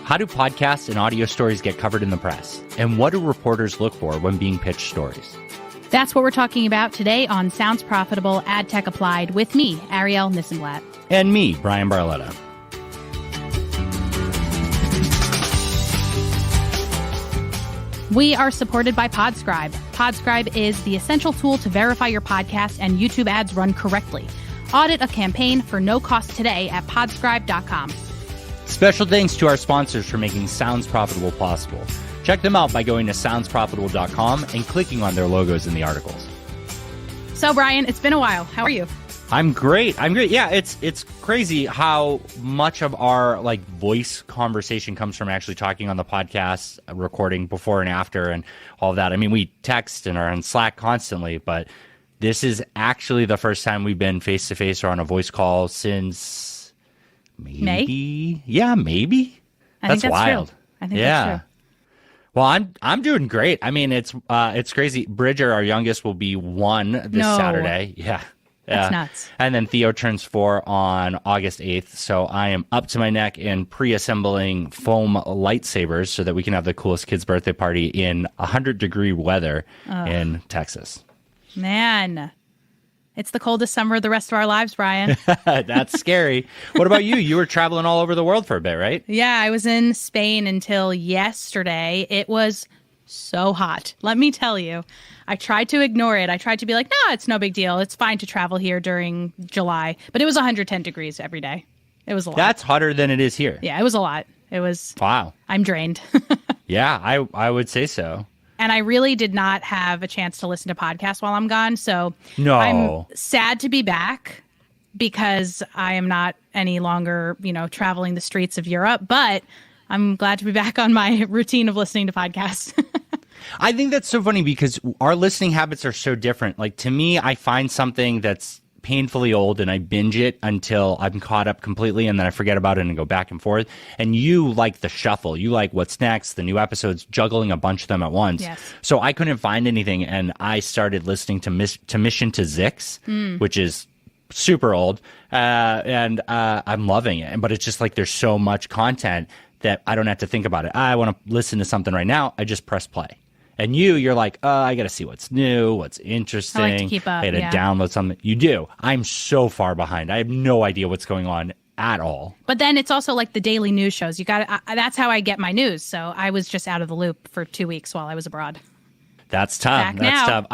How do podcasts and audio stories get covered in the press? And what do reporters look for when being pitched stories? That's what we're talking about today on Sounds Profitable, Adtech Applied, with me, Arielle Nissenblatt. And me, Bryan Barletta. We are supported by Podscribe. Podscribe is the essential tool to verify your podcast and YouTube ads run correctly. Audit a campaign for no cost today at podscribe.com. Special thanks to our sponsors for making Sounds Profitable possible. Check them out by going to soundsprofitable.com and clicking on their logos in the articles. So, Bryan, it's been a while. How are you? I'm great. Yeah, it's crazy how much of our voice conversation comes from actually talking on the podcast, recording before and after and all of that. I mean, we text and are on Slack constantly, but this is actually the first time we've been face-to-face or on a voice call since maybe May? Yeah, maybe. That's wild. True. I think that's true. Well, I'm doing great. I mean, it's crazy. Bridger, our youngest, will be 1 this Saturday. Yeah. That's nuts. And then Theo turns 4 on August 8th. So I am up to my neck in pre-assembling foam lightsabers so that we can have the coolest kid's birthday party in 100-degree weather in Texas. Man, it's the coldest summer of the rest of our lives, Bryan. That's scary. What about you? You were traveling all over the world for a bit, right? Yeah, I was in Spain until yesterday. It was so hot. Let me tell you. I tried to ignore it. I tried to be like, no, it's no big deal. It's fine to travel here during July. But it was 110 degrees every day. It was a lot. That's hotter than it is here. Yeah, it was a lot. It was. Wow. I'm drained. Yeah, I would say so. And I really did not have a chance to listen to podcasts while I'm gone. So no. I'm sad to be back because I am not any longer, traveling the streets of Europe. But I'm glad to be back on my routine of listening to podcasts. I think that's so funny because our listening habits are so different. Like, to me, I find something that's painfully old and I binge it until I'm caught up completely and then I forget about it and go back and forth. And you like the shuffle. You like what's next, the new episodes, juggling a bunch of them at once. Yes. So I couldn't find anything and I started listening to Mission to Zix, which is super old. And I'm loving it. But it's just like there's so much content that I don't have to think about it. I want to listen to something right now. I just press play. And you're like, I got to see what's new, what's interesting. I like to keep up. I got to download something. You do. I'm so far behind. I have no idea what's going on at all. But then it's also like the daily news shows. That's how I get my news. So I was just out of the loop for 2 weeks while I was abroad. That's tough. That's tough.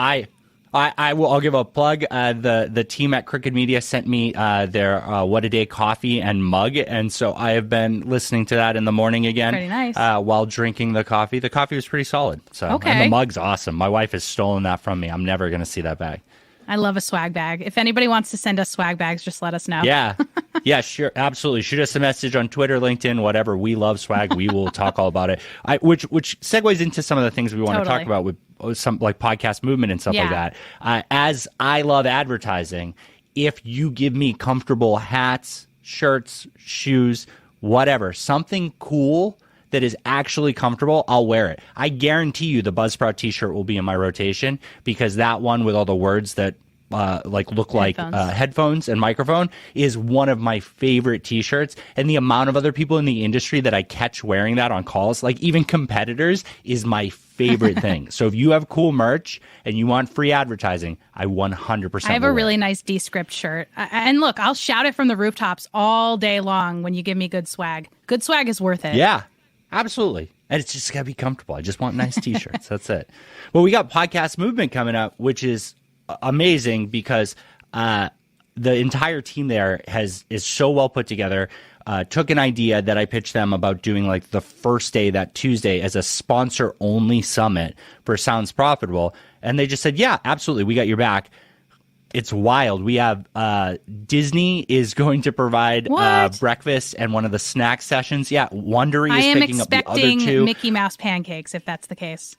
I'll give a plug. The team at Crooked Media sent me their What a Day coffee and mug, and so I have been listening to that in the morning again. Pretty nice. While drinking the coffee. The coffee was pretty solid. So, okay. And the mug's awesome. My wife has stolen that from me. I'm never going to see that bag. I love a swag bag. If anybody wants to send us swag bags, just let us know. Yeah. Yeah, sure. Absolutely. Shoot us a message on Twitter, LinkedIn, whatever. We love swag. We will talk all about it. Which segues into some of the things we want to talk about with some like podcast movement and stuff like that. As I love advertising, if you give me comfortable hats, shirts, shoes, whatever, something cool that is actually comfortable, I'll wear it. I guarantee you the Buzzsprout t-shirt will be in my rotation because that one with all the words that look like headphones and microphone is one of my favorite t-shirts. And the amount of other people in the industry that I catch wearing that on calls, like even competitors, is my favorite thing. So if you have cool merch and you want free advertising, I 100% I have a really nice Descript shirt. And look, I'll shout it from the rooftops all day long when you give me good swag. Good swag is worth it. Yeah, absolutely. And it's just got to be comfortable. I just want nice t-shirts. That's it. Well, we got podcast movement coming up, which is amazing because the entire team there is so well put together. Took an idea that I pitched them about doing like the first day, that Tuesday, as a sponsor only summit for Sounds Profitable. And they just said, yeah, absolutely. We got your back. It's wild. We have Disney is going to provide breakfast and one of the snack sessions. Yeah, Wondery is picking up the other two. I am expecting Mickey Mouse pancakes, if that's the case.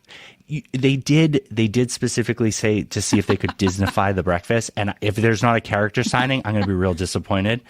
They did specifically say to see if they could Disneyfy the breakfast. And if there's not a character signing, I'm going to be real disappointed.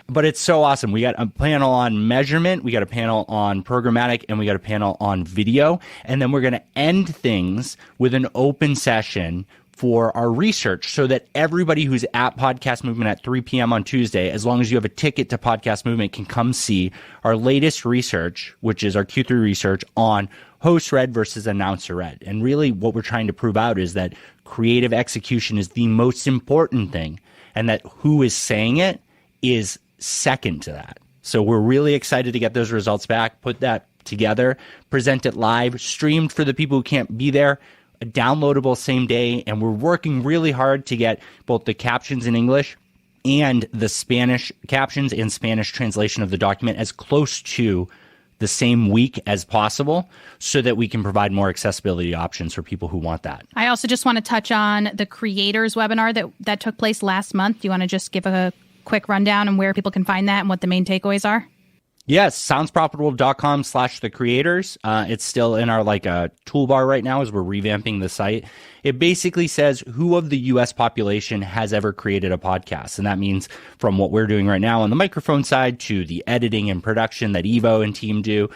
But it's so awesome. We got a panel on measurement, we got a panel on programmatic, and we got a panel on video. And then we're going to end things with an open session for our research so that everybody who's at Podcast Movement at 3 p.m. on Tuesday, as long as you have a ticket to Podcast Movement, can come see our latest research, which is our Q3 research on host read versus announcer read. And really what we're trying to prove out is that creative execution is the most important thing, and that who is saying it is second to that. So we're really excited to get those results back, put that together, present it live, streamed for the people who can't be there, downloadable same day. And we're working really hard to get both the captions in English and the Spanish captions and Spanish translation of the document as close to the same week as possible so that we can provide more accessibility options for people who want that. I also just want to touch on the creators webinar that took place last month. Do you want to just give a quick rundown on where people can find that and what the main takeaways are? Yes, soundsprofitable.com/the-creators. It's still in our toolbar right now as we're revamping the site. It basically says who of the U.S. population has ever created a podcast. And that means from what we're doing right now on the microphone side to the editing and production that Evo and team do.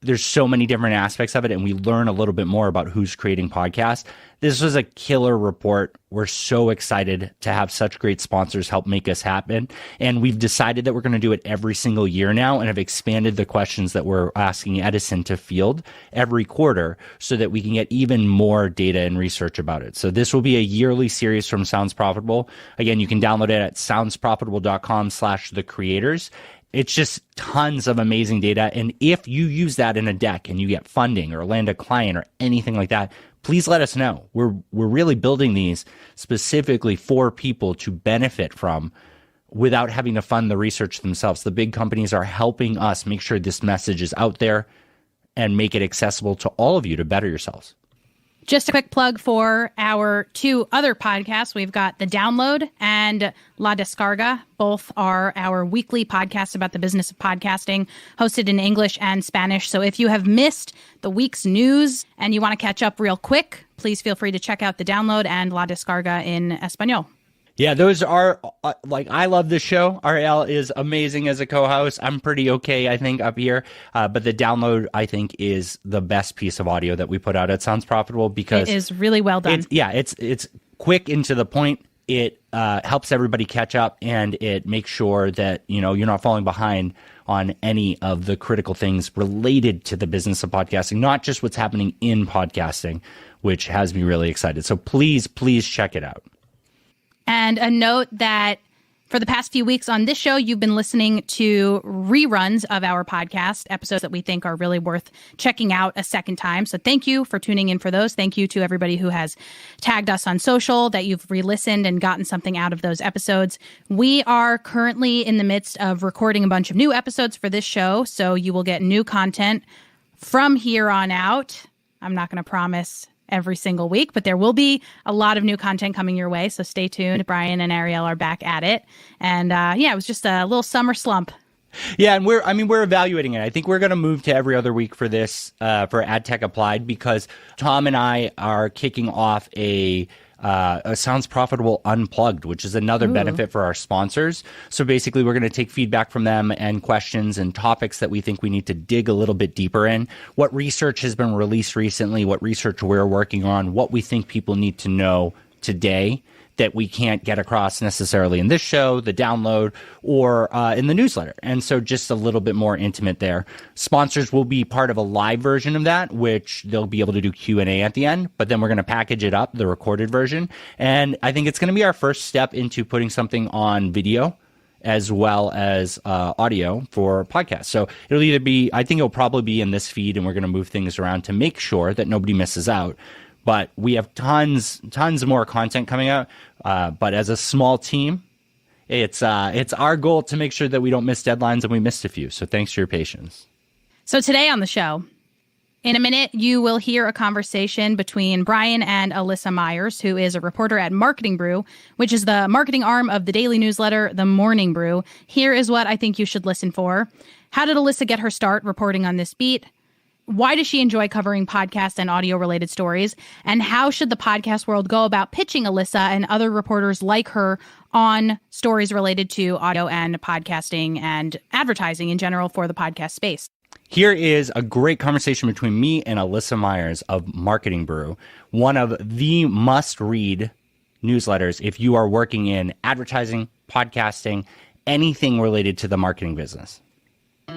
There's so many different aspects of it, and we learn a little bit more about who's creating podcasts. This was a killer report. We're so excited to have such great sponsors help make us happen. And we've decided that we're going to do it every single year now and have expanded the questions that we're asking Edison to field every quarter so that we can get even more data and research about it. So this will be a yearly series from Sounds Profitable. Again, you can download it at soundsprofitable.com/the-creators. It's just tons of amazing data. And if you use that in a deck and you get funding or land a client or anything like that, please let us know. We're really building these specifically for people to benefit from without having to fund the research themselves. The big companies are helping us make sure this message is out there and make it accessible to all of you to better yourselves. Just a quick plug for our two other podcasts. We've got The Download and La Descarga. Both are our weekly podcasts about the business of podcasting, hosted in English and Spanish. So if you have missed the week's news and you want to catch up real quick, please feel free to check out The Download and La Descarga in Espanol. Yeah, those are, I love this show. Arielle is amazing as a co-host. I'm pretty okay, I think, up here. But The Download, I think, is the best piece of audio that we put out at Sounds Profitable because it is really well done. It's quick and to the point. It helps everybody catch up, and it makes sure that, you're not falling behind on any of the critical things related to the business of podcasting, not just what's happening in podcasting, which has me really excited. So please check it out. And a note that for the past few weeks on this show, you've been listening to reruns of our podcast, episodes that we think are really worth checking out a second time. So thank you for tuning in for those. Thank you to everybody who has tagged us on social, that you've re-listened and gotten something out of those episodes. We are currently in the midst of recording a bunch of new episodes for this show, so you will get new content from here on out. I'm not going to promise every single week, but there will be a lot of new content coming your way. So stay tuned. Bryan and Arielle are back at it. And it was just a little summer slump. Yeah, and we're evaluating it. I think we're going to move to every other week for this, for Adtech Applied, because Tom and I are kicking off a Sounds Profitable Unplugged, which is another benefit for our sponsors. So basically, we're going to take feedback from them and questions and topics that we think we need to dig a little bit deeper in. What research has been released recently, what research we're working on, what we think people need to know today that we can't get across necessarily in this show, the download, or in the newsletter. And so just a little bit more intimate there. Sponsors will be part of a live version of that, which they'll be able to do Q&A at the end, but then we're going to package it up, the recorded version. And I think it's going to be our first step into putting something on video as well as audio for podcasts. So it'll either be, I think it'll probably be in this feed, and we're going to move things around to make sure that nobody misses out. But we have tons more content coming out. But as a small team, it's our goal to make sure that we don't miss deadlines, and we missed a few. So thanks for your patience. So today on the show, in a minute, you will hear a conversation between Bryan and Alyssa Meyers, who is a reporter at Morning Brew, which is the marketing arm of the daily newsletter, The Morning Brew. Here is what I think you should listen for. How did Alyssa get her start reporting on this beat? Why does she enjoy covering podcast and audio-related stories? And how should the podcast world go about pitching Alyssa and other reporters like her on stories related to audio and podcasting and advertising in general for the podcast space? Here is a great conversation between me and Alyssa Meyers of Marketing Brew, one of the must-read newsletters if you are working in advertising, podcasting, anything related to the marketing business. So,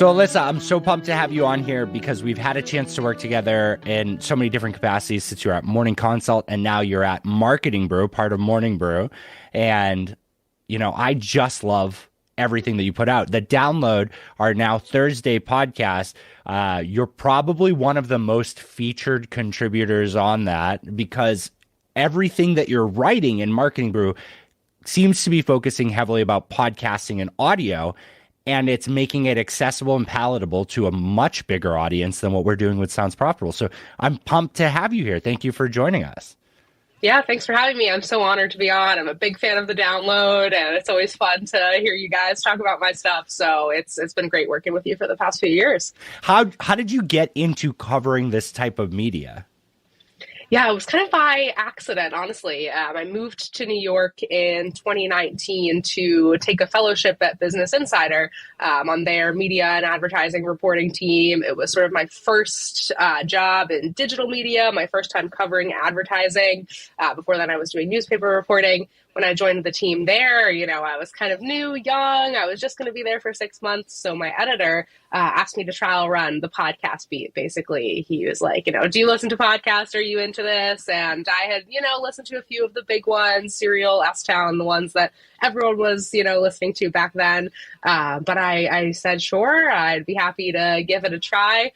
Alyssa, I'm so pumped to have you on here because we've had a chance to work together in so many different capacities since you're at Morning Consult and now you're at Marketing Brew, part of Morning Brew. And, you know, I just love everything that you put out. The Download, our now Thursday podcast, you're probably one of the most featured contributors on that because everything that you're writing in Marketing Brew seems to be focusing heavily about podcasting and audio, and it's making it accessible and palatable to a much bigger audience than what we're doing with Sounds Profitable. So I'm pumped to have you here. Thank you for joining us. Yeah, thanks for having me. I'm so honored to be on. I'm a big fan of the Download, and it's always fun to hear you guys talk about my stuff. So it's been great working with you for the past few years. How did you get into covering this type of media? Yeah, it was kind of by accident, honestly. I moved to New York in 2019 to take a fellowship at Business Insider on their media and advertising reporting team. It was sort of my first job in digital media, my first time covering advertising. Before that, I was doing newspaper reporting. When I joined the team there, you know, I was kind of new, young. I was just going to be there for 6 months. So my editor asked me to trial run the podcast beat. Basically, he was like, you know, do you listen to podcasts? Are you into this? And I had, you know, listened to a few of the big ones, Serial, S-Town, the ones that everyone was, you know, listening to back then. But I said, sure, I'd be happy to give it a try.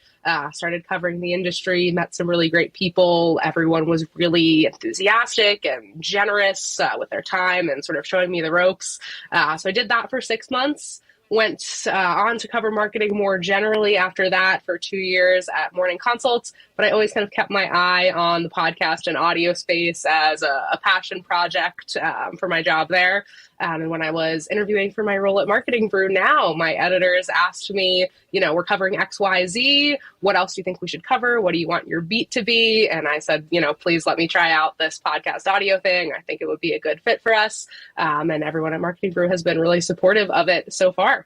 Started covering the industry, met some really great people. Everyone was really enthusiastic and generous with their time and sort of showing me the ropes. So I did that for 6 months. Went on to cover marketing more generally after that for 2 years at Morning Consult, but I always kind of kept my eye on the podcast and audio space as a passion project for my job there. And when I was interviewing for my role at Marketing Brew now, my editors asked me, you know, we're covering XYZ. What else do you think we should cover? What do you want your beat to be? And I said, you know, please let me try out this podcast audio thing. I think it would be a good fit for us. And everyone at Marketing Brew has been really supportive of it so far.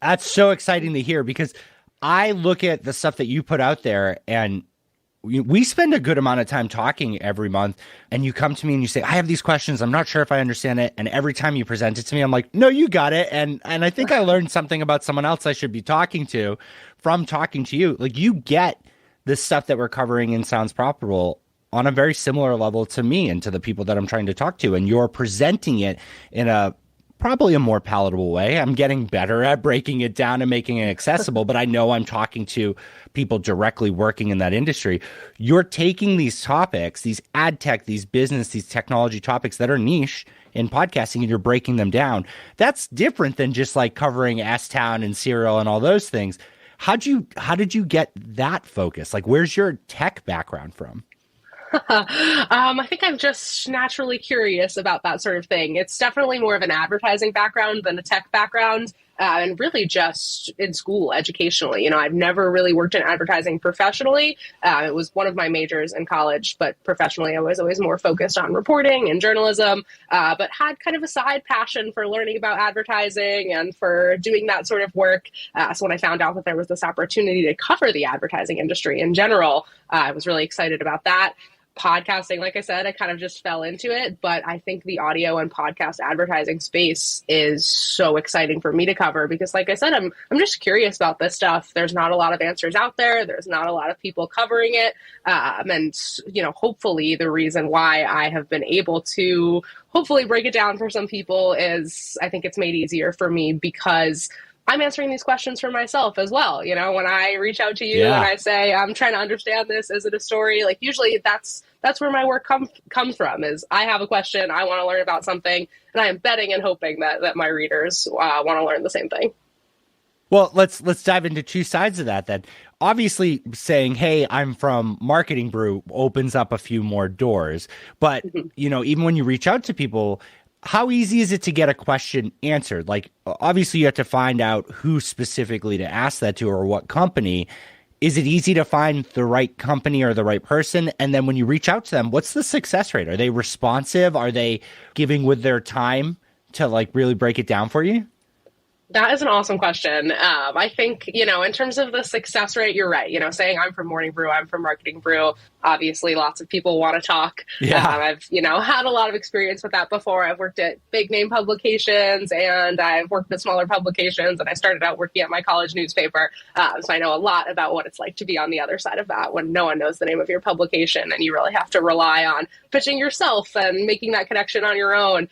That's so exciting to hear because I look at the stuff that you put out there and we spend a good amount of time talking every month, and you come to me and you say, I have these questions. I'm not sure if I understand it. And every time you present it to me, I'm like, no, you got it. And I think I learned something about someone else I should be talking to from talking to you. Like, you get the stuff that we're covering in Sounds Profitable on a very similar level to me and to the people that I'm trying to talk to. And you're presenting it in probably a more palatable way. I'm getting better at breaking it down and making it accessible, but I know I'm talking to people directly working in that industry. You're taking these topics, these ad tech, these business, these technology topics that are niche in podcasting, and you're breaking them down. That's different than just like covering S-Town and Serial and all those things. How did you get that focus? Like, where's your tech background from? I think I'm just naturally curious about that sort of thing. It's definitely more of an advertising background than a tech background, and really just in school, educationally. You know, I've never really worked in advertising professionally. It was one of my majors in college, but professionally, I was always more focused on reporting and journalism, but had kind of a side passion for learning about advertising and for doing that sort of work. So when I found out that there was this opportunity to cover the advertising industry in general, I was really excited about that. Podcasting, like I said, I kind of just fell into it, but I think the audio and podcast advertising space is so exciting for me to cover because, like I said, I'm just curious about this stuff. There's not a lot of answers out there. There's not a lot of people covering it. And, you know, hopefully the reason why I have been able to hopefully break it down for some people is I think it's made easier for me because I'm answering these questions for myself as well. You know, when I reach out to you and I say, I'm trying to understand this, is it a story? Like, usually that's where my work comes from, is I have a question, I want to learn about something, and I am betting and hoping that my readers want to learn the same thing. Well, let's dive into two sides of that then. Obviously, saying, hey, I'm from Marketing Brew opens up a few more doors. But, you know, even when you reach out to people, how easy is it to get a question answered? Like, obviously, you have to find out who specifically to ask that to or what company. Is it easy to find the right company or the right person? And then when you reach out to them, what's the success rate? Are they responsive? Are they giving with their time to like really break it down for you? That is an awesome question. I think, in terms of the success rate, you're right. Saying I'm from Morning Brew, I'm from Marketing Brew. Obviously, lots of people want to talk. Yeah. I've, had a lot of experience with that before. I've worked at big name publications and I've worked at smaller publications, and I started out working at my college newspaper. So I know a lot about what it's like to be on the other side of that when no one knows the name of your publication and you really have to rely on pitching yourself and making that connection on your own,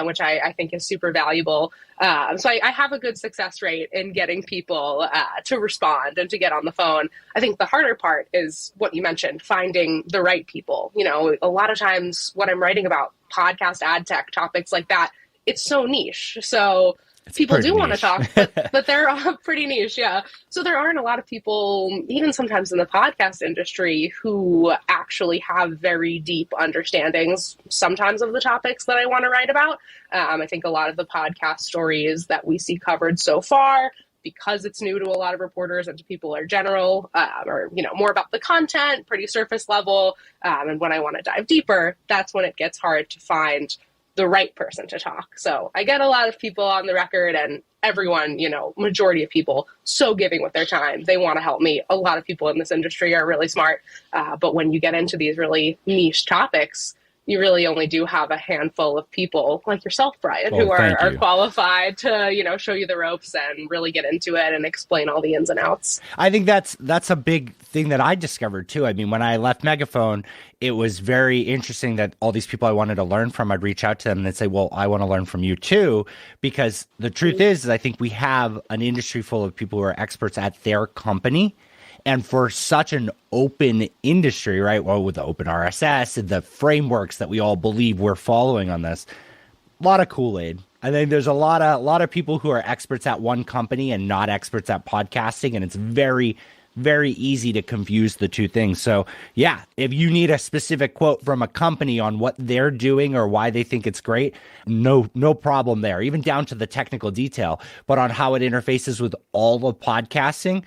which I think is super valuable. So I have a good success rate in getting people to respond and to get on the phone. I think the harder part is what you mentioned, finding the right people. A lot of times when I'm writing about podcast ad tech topics like that, it's so niche. So people do want to talk, but they're pretty niche. Yeah. So there aren't a lot of people, even sometimes in the podcast industry, who actually have very deep understandings sometimes of the topics that I want to write about. I think a lot of the podcast stories that we see covered so far, because it's new to a lot of reporters and to people are general, or, more about the content, pretty surface level. And when I want to dive deeper, that's when it gets hard to find the right person to talk. So I get a lot of people on the record, and everyone, majority of people so giving with their time. They want to help me. A lot of people in this industry are really smart. But when you get into these really niche topics, you really only do have a handful of people like yourself, Bryan, who are qualified to, show you the ropes and really get into it and explain all the ins and outs. I think that's a big thing that I discovered too. I mean, when I left Megaphone, it was very interesting that all these people I wanted to learn from, I'd reach out to them and they'd say, well, I want to learn from you too. Because the truth is I think we have an industry full of people who are experts at their company. And for such an open industry, right? Well, with the open RSS and the frameworks that we all believe we're following on this, a lot of Kool-Aid. I think there's a lot of people who are experts at one company and not experts at podcasting, and it's very, very easy to confuse the two things. So yeah, if you need a specific quote from a company on what they're doing or why they think it's great, no problem there, even down to the technical detail. But on how it interfaces with all of podcasting,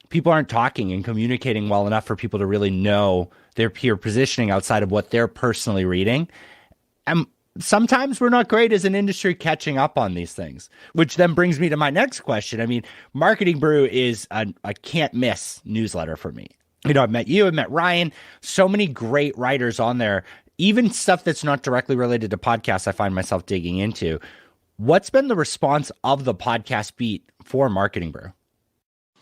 people aren't talking and communicating well enough for people to really know their peer positioning outside of what they're personally reading. And sometimes we're not great as an industry catching up on these things, which then brings me to my next question. I mean, Marketing Brew is a can't miss newsletter for me. I've met you, I've met Ryan, so many great writers on there, even stuff that's not directly related to podcasts I find myself digging into. What's been the response of the podcast beat for Marketing Brew?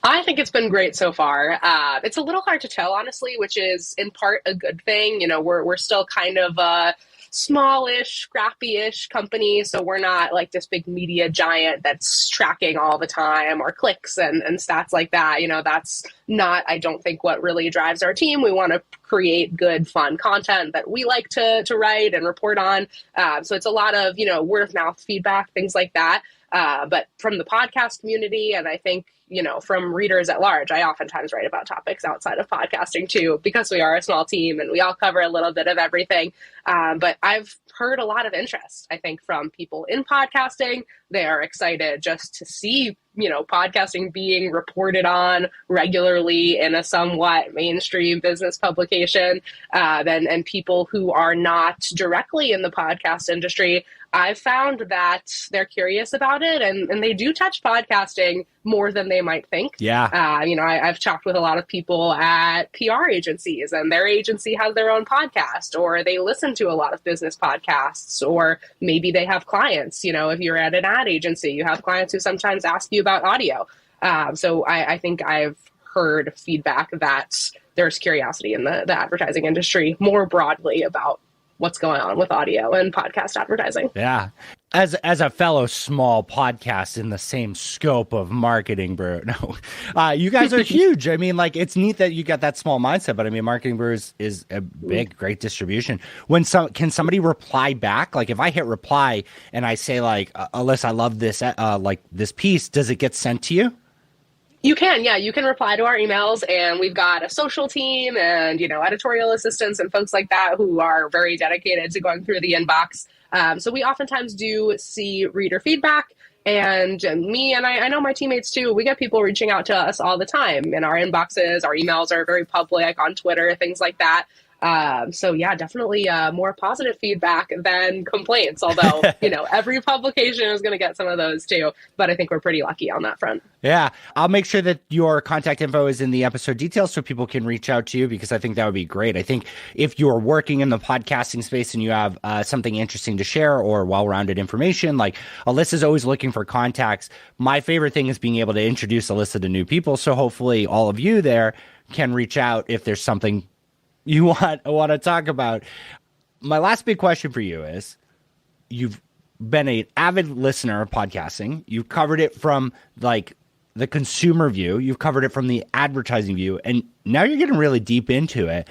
I think it's been great so far. It's a little hard to tell, honestly, which is in part a good thing. We're still kind of a smallish, scrappy-ish company, so we're not like this big media giant that's tracking all the time or clicks and stats like that. That's not, I don't think, what really drives our team. We want to create good, fun content that we like to write and report on. So it's a lot of, word of mouth feedback, things like that. But from the podcast community, and I think, from readers at large, I oftentimes write about topics outside of podcasting too, because we are a small team and we all cover a little bit of everything. But I've heard a lot of interest, I think, from people in podcasting. They are excited just to see, podcasting being reported on regularly in a somewhat mainstream business publication. And people who are not directly in the podcast industry, I've found that they're curious about it and they do touch podcasting more than they might think. Yeah. I've talked with a lot of people at PR agencies and their agency has their own podcast, or they listen to a lot of business podcasts, or maybe they have clients. If you're at an ad agency, you have clients who sometimes ask you about audio. So I think I've heard feedback that there's curiosity in the advertising industry more broadly about what's going on with audio and podcast advertising. Yeah. As a fellow small podcast in the same scope of Marketing Brew, you guys are huge. I mean, it's neat that you got that small mindset, but I mean, Marketing Brew is a big, great distribution. Can somebody reply back? Like if I hit reply and I say Alyssa, I love this, this piece, does it get sent to you? You can, yeah. You can reply to our emails, and we've got a social team and, editorial assistants and folks like that who are very dedicated to going through the inbox. So we oftentimes do see reader feedback, and me and I know my teammates too, we get people reaching out to us all the time in our inboxes. Our emails are very public on Twitter, things like that. So yeah, definitely more positive feedback than complaints, although, every publication is going to get some of those too. But I think we're pretty lucky on that front. Yeah. I'll make sure that your contact info is in the episode details so people can reach out to you, because I think that would be great. I think if you're working in the podcasting space and you have something interesting to share or well-rounded information, like Alyssa's always looking for contacts. My favorite thing is being able to introduce Alyssa to new people. So hopefully all of you there can reach out if there's something you want to talk about. My last big question for you is, you've been an avid listener of podcasting. You've covered it from like the consumer view. You've covered it from the advertising view. And now you're getting really deep into it.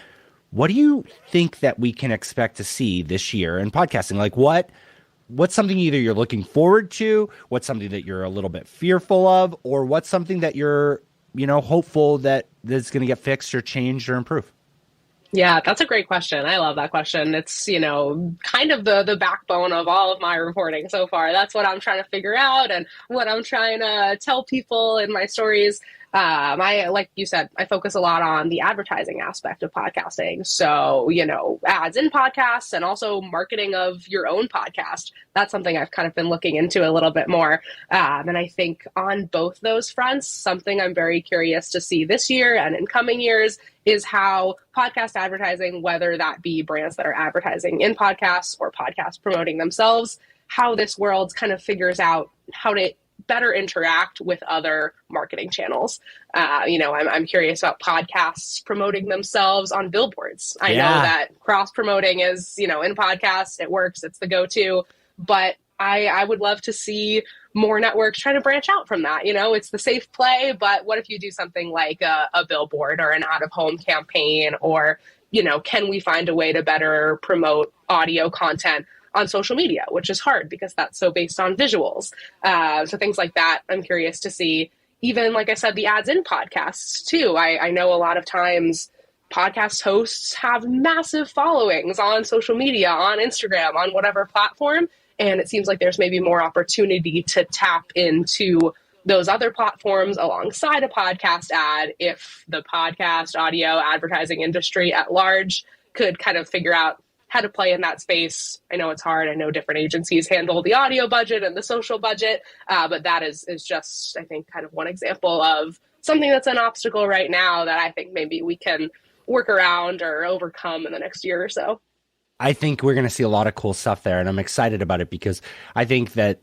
What do you think that we can expect to see this year in podcasting? Like what's something either you're looking forward to, what's something that you're a little bit fearful of, or what's something that you're, hopeful that is going to get fixed or changed or improved? Yeah, that's a great question. I love that question. It's, kind of the backbone of all of my reporting so far. That's what I'm trying to figure out and what I'm trying to tell people in my stories. Like you said, I focus a lot on the advertising aspect of podcasting. So, ads in podcasts and also marketing of your own podcast. That's something I've kind of been looking into a little bit more. And I think on both those fronts, something I'm very curious to see this year and in coming years is how podcast advertising, whether that be brands that are advertising in podcasts or podcasts promoting themselves, how this world kind of figures out how to better interact with other marketing channels. I'm curious about podcasts promoting themselves on billboards. I know that cross-promoting is, in podcasts, it works, it's the go-to, but I would love to see more networks try to branch out from that. It's the safe play, but what if you do something like a billboard or an out-of-home campaign, or, can we find a way to better promote audio content on social media, which is hard because that's so based on visuals. So things like that, I'm curious to see. Even, like I said, the ads in podcasts too. I know a lot of times podcast hosts have massive followings on social media, on Instagram, on whatever platform. And it seems like there's maybe more opportunity to tap into those other platforms alongside a podcast ad if the podcast audio advertising industry at large could kind of figure out how to play in that space. I know it's hard. I know different agencies handle the audio budget and the social budget, but that is just, I think, kind of one example of something that's an obstacle right now that I think maybe we can work around or overcome in the next year or so. I think we're going to see a lot of cool stuff there, and I'm excited about it because I think that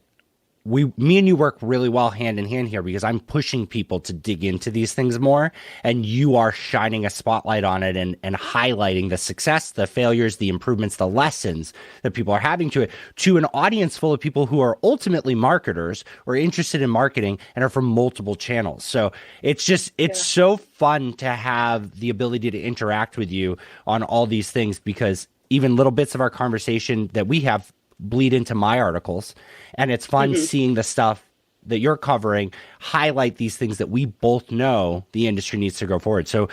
me and you work really well hand in hand here, because I'm pushing people to dig into these things more, and you are shining a spotlight on it and highlighting the success, the failures, the improvements, the lessons that people are having to an audience full of people who are ultimately marketers or interested in marketing and are from multiple channels. So it's so fun to have the ability to interact with you on all these things, because even little bits of our conversation that we have bleed into my articles. And it's fun seeing the stuff that you're covering highlight these things that we both know the industry needs to go forward. So,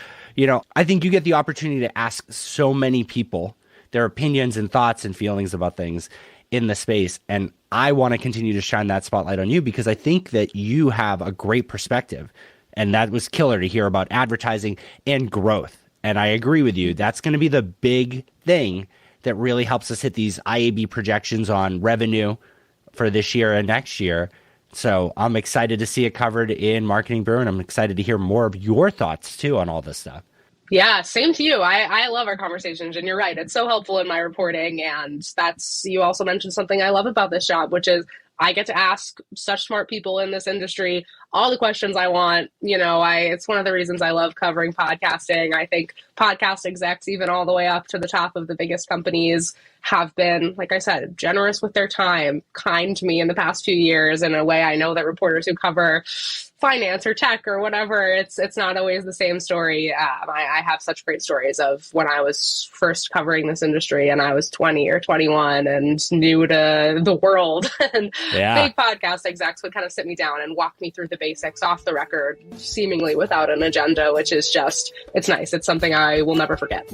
I think you get the opportunity to ask so many people their opinions and thoughts and feelings about things in the space. And I want to continue to shine that spotlight on you, because I think that you have a great perspective. And that was killer to hear about advertising and growth. And I agree with you. That's going to be the big thing that really helps us hit these IAB projections on revenue for this year and next year. So I'm excited to see it covered in Marketing Brew, and I'm excited to hear more of your thoughts too on all this stuff. Yeah, same to you. I love our conversations, and you're right. It's so helpful in my reporting. And you also mentioned something I love about this job, which is I get to ask such smart people in this industry all the questions I want. It's one of the reasons I love covering podcasting. I think podcast execs, even all the way up to the top of the biggest companies, have been, like I said, generous with their time, kind to me in the past few years in a way I know that reporters who cover finance or tech or whatever, it's not always the same story. I have such great stories of when I was first covering this industry and I was 20 or 21 and new to the world. And big podcast execs would kind of sit me down and walk me through the basics off the record, seemingly without an agenda, which is just, it's nice. It's something I will never forget.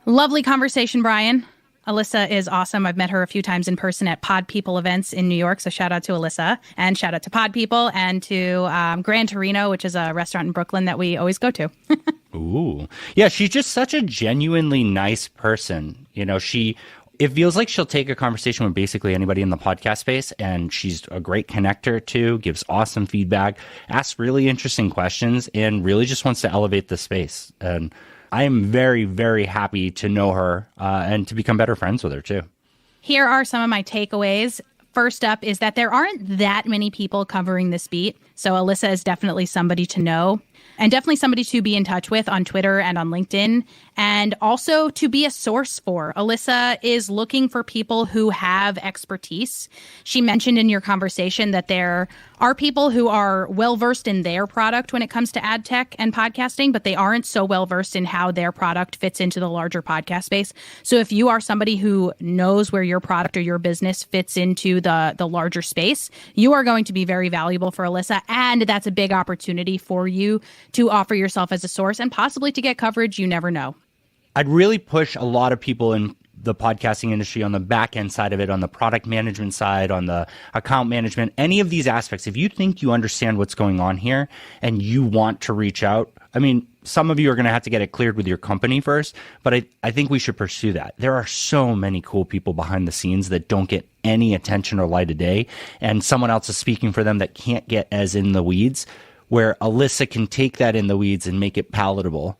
Lovely conversation, Bryan. Alyssa is awesome. I've met her a few times in person at Pod People events in New York. So shout out to Alyssa and shout out to Pod People and to Gran Torino, which is a restaurant in Brooklyn that we always go to. Ooh. Yeah, she's just such a genuinely nice person. It feels like she'll take a conversation with basically anybody in the podcast space, and she's a great connector too, gives awesome feedback, asks really interesting questions, and really just wants to elevate the space. And I am very, very happy to know her and to become better friends with her too. Here are some of my takeaways. First up is that there aren't that many people covering this beat. So Alyssa is definitely somebody to know and definitely somebody to be in touch with on Twitter and on LinkedIn, and also to be a source for. Alyssa is looking for people who have expertise. She mentioned in your conversation that there are people who are well-versed in their product when it comes to ad tech and podcasting, but they aren't so well-versed in how their product fits into the larger podcast space. So if you are somebody who knows where your product or your business fits into the larger space, you are going to be very valuable for Alyssa, and that's a big opportunity for you to offer yourself as a source and possibly to get coverage. You never know. I'd really push a lot of people in the podcasting industry on the back end side of it, on the product management side, on the account management, any of these aspects. If you think you understand what's going on here and you want to reach out, I mean, some of you are going to have to get it cleared with your company first, but I think we should pursue that. There are so many cool people behind the scenes that don't get any attention or light of day, and someone else is speaking for them that can't get as in the weeds, where Alyssa can take that in the weeds and make it palatable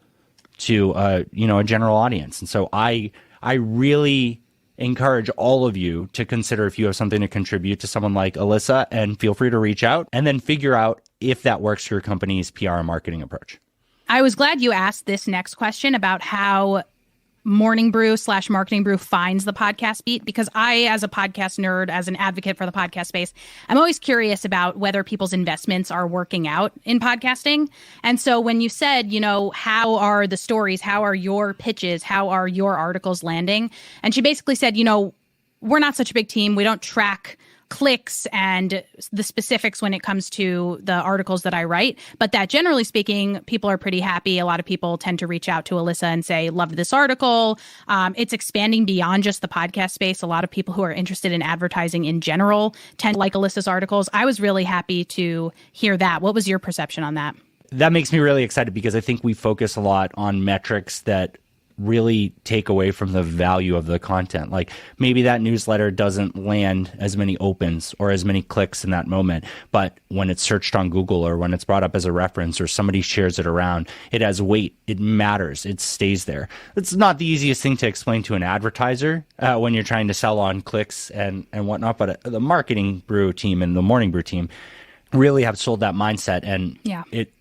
to a general audience. And so I really encourage all of you to consider if you have something to contribute to someone like Alyssa, and feel free to reach out and then figure out if that works for your company's PR and marketing approach. I was glad you asked this next question about how Morning Brew / Marketing Brew finds the podcast beat, because I, as a podcast nerd, as an advocate for the podcast space, I'm always curious about whether people's investments are working out in podcasting. And so when you said, how are the stories, how are your pitches, how are your articles landing? And she basically said, we're not such a big team. We don't track clicks and the specifics when it comes to the articles that I write, but that generally speaking, people are pretty happy. A lot of people tend to reach out to Alyssa and say, loved this article. It's expanding beyond just the podcast space. A lot of people who are interested in advertising in general tend to like Alyssa's articles. I was really happy to hear that. What was your perception on that? That makes me really excited, because I think we focus a lot on metrics that really take away from the value of the content. Like maybe that newsletter doesn't land as many opens or as many clicks in that moment, but when it's searched on Google or when it's brought up as a reference or somebody shares it around, it has weight, it matters, it stays there. It's not the easiest thing to explain to an advertiser when you're trying to sell on clicks and whatnot, but the Marketing Brew team and the Morning Brew team really have sold that mindset, and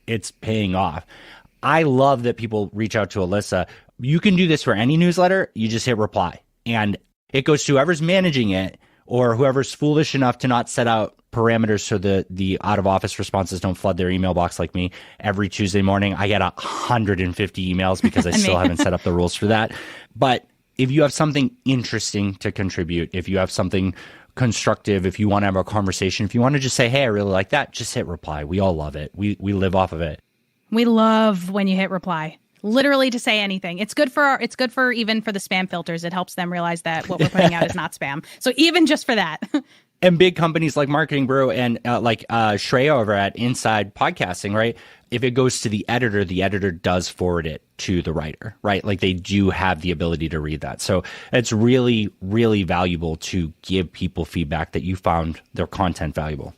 it's paying off. I love that people reach out to Alyssa. You can do this for any newsletter. You just hit reply, and it goes to whoever's managing it or whoever's foolish enough to not set out parameters so the out of office responses don't flood their email box like me. Every Tuesday morning, I get 150 emails because I still haven't set up the rules for that. But if you have something interesting to contribute, if you have something constructive, if you want to have a conversation, if you want to just say, hey, I really like that, just hit reply. We all love it. We live off of it. We love when you hit reply. Literally to say anything. It's good for even for the spam filters. It helps them realize that what we're putting out is not spam. So even just for that. And big companies like Marketing Brew and like Shreya over at Inside Podcasting, right? If it goes to the editor does forward it to the writer, right? Like they do have the ability to read that. So it's really, really valuable to give people feedback that you found their content valuable.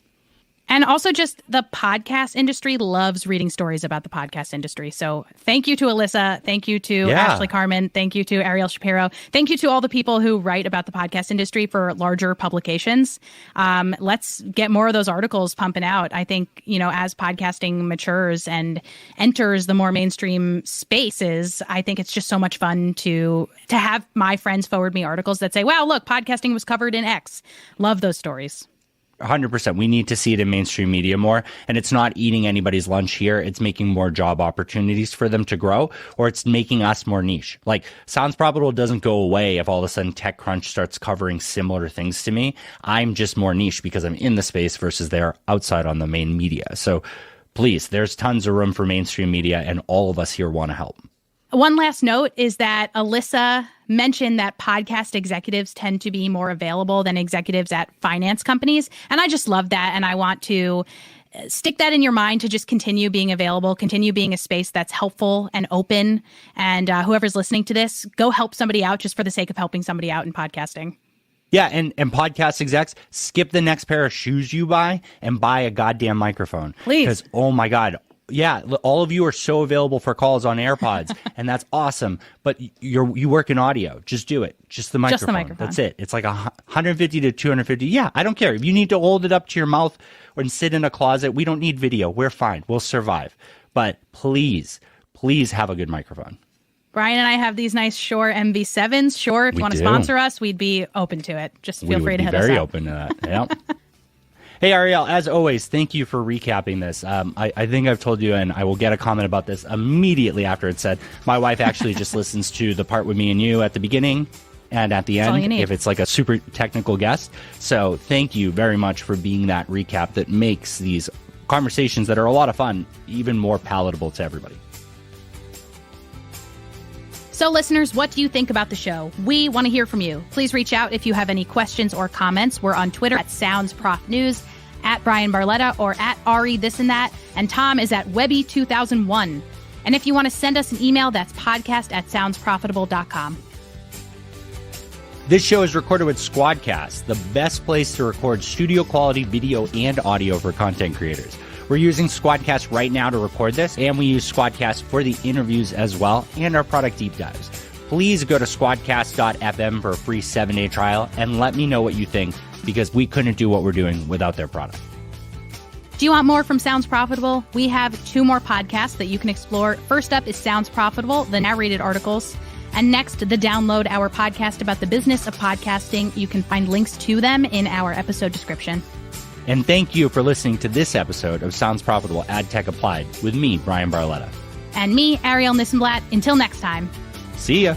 And also just the podcast industry loves reading stories about the podcast industry. So thank you to Alyssa. Thank you to Ashley Carmen. Thank you to Arielle Shapiro. Thank you to all the people who write about the podcast industry for larger publications. Let's get more of those articles pumping out. I think, as podcasting matures and enters the more mainstream spaces, I think it's just so much fun to have my friends forward me articles that say, wow, look, podcasting was covered in X. Love those stories. 100%. We need to see it in mainstream media more. And it's not eating anybody's lunch here. It's making more job opportunities for them to grow, or it's making us more niche. Like Sounds Profitable doesn't go away if all of a sudden TechCrunch starts covering similar things to me. I'm just more niche because I'm in the space versus they're outside on the main media. So please, there's tons of room for mainstream media, and all of us here want to help. One last note is that Alyssa mentioned that podcast executives tend to be more available than executives at finance companies. And I just love that. And I want to stick that in your mind to just continue being available, continue being a space that's helpful and open. And whoever's listening to this, go help somebody out just for the sake of helping somebody out in podcasting. Yeah, and podcast execs, skip the next pair of shoes you buy and buy a goddamn microphone. Please. Because, oh my God, yeah, all of you are so available for calls on AirPods, and that's awesome. But you work in audio. Just do it. Just the microphone. Just the microphone. That's it. It's like 150 to 250. Yeah, I don't care. If you need to hold it up to your mouth and sit in a closet, we don't need video. We're fine. We'll survive. But please have a good microphone. Bryan and I have these nice Shure MV7s. Sure, if you want to sponsor us, we'd be open to it. Just feel free to hit us up. We would be very open to that. Yeah. Hey, Arielle, as always, thank you for recapping this. I think I've told you, and I will get a comment about this immediately after it's said. My wife actually just listens to the part with me and you at the beginning and at the end if it's like a super technical guest. So thank you very much for being that recap that makes these conversations that are a lot of fun even more palatable to everybody. So listeners, what do you think about the show? We want to hear from you. Please reach out if you have any questions or comments. We're on Twitter at SoundsProfNews, at Bryan Barletta, or at Ari This and That. And Tom is at Webby2001. And if you want to send us an email, that's podcast@soundsprofitable.com. This show is recorded with Squadcast, the best place to record studio quality video and audio for content creators. We're using Squadcast right now to record this, and we use Squadcast for the interviews as well and our product deep dives. Please go to squadcast.fm for a free 7-day trial and let me know what you think, because we couldn't do what we're doing without their product. Do you want more from Sounds Profitable? We have 2 more podcasts that you can explore. First up is Sounds Profitable, the narrated articles. And next, the Download, our podcast about the business of podcasting. You can find links to them in our episode description. And thank you for listening to this episode of Sounds Profitable Adtech Applied with me, Bryan Barletta. And me, Arielle Nissenblatt. Until next time. See ya.